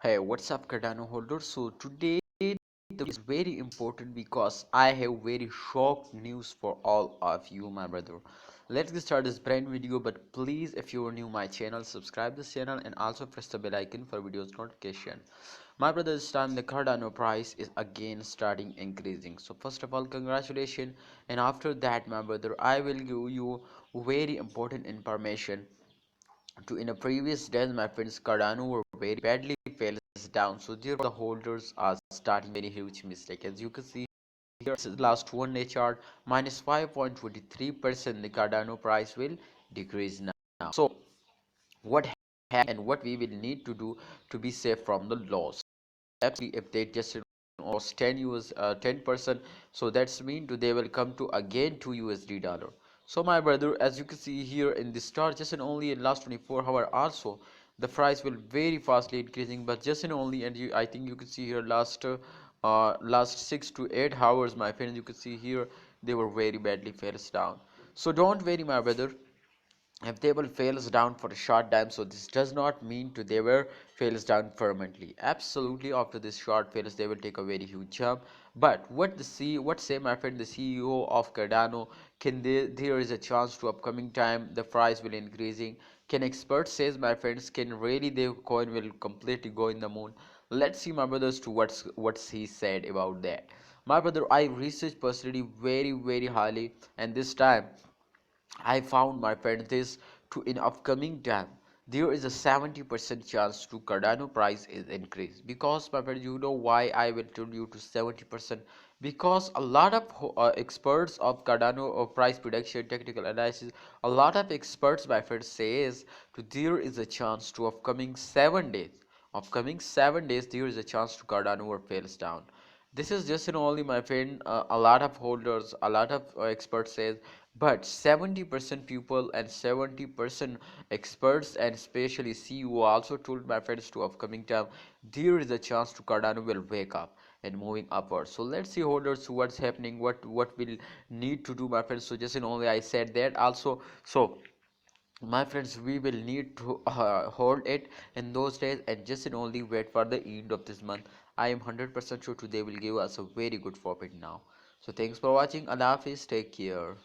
Hey, what's up, Cardano holders? So today is very important because I have very shocked news for all of you, my brother. Let's get started this brand video, but please, if you are new my channel, subscribe this channel and also press the bell icon for videos notification. My brother, this time the Cardano price is again starting increasing. So first of all, congratulations, and after that, my brother, I will give you very important information to in a previous days. My friends, Cardano were very badly fell down, so therefore the holders are starting very huge mistake. As you can see here, this is last 1 day chart, minus 5.23%. The Cardano price will decrease now. So what and what we will need to do to be safe from the loss? Absolutely, if they just lost 10 US 10%, so that's mean to they will come to again to USD dollar. So my brother, as you can see here in this chart, just in only in last 24 hour also the price will very fastly increasing, but just in only, and I think you can see here last 6 to 8 hours, my friends, you can see here they were very badly falls down. So don't worry, my brother, if they will fails down for a short time, so this does not mean to they were fails down permanently. Absolutely, after this short fails they will take a very huge jump. But what say my friend, the CEO of Cardano, can there is a chance to upcoming time the price will increasing? Can experts says, my friends, can really the coin will completely go in the moon? Let's see, my brothers, to what's he said about that. My brother, I researched personally very highly, and this time I found, my friend, this to in upcoming time there is a 70% chance to Cardano price is increased. Because, my friend, you know why I will tell you to 70%? Because a lot of experts of Cardano price prediction technical analysis, a lot of experts, my friend, says to there is a chance to upcoming 7 days there is a chance to Cardano or fails down. This is just an only, my friend, a lot of holders, a lot of experts says, but 70% people and 70% experts and especially CEO also told, my friends, to upcoming time there is a chance to Cardano will wake up and moving upwards. So let's see, holders, what's happening, what will need to do, my friends. So just in only I said that also. So my friends, we will need to hold it in those days and just and only wait for the end of this month. I am 100% sure today will give us a very good profit now. So thanks for watching. Allah Hafiz, take care.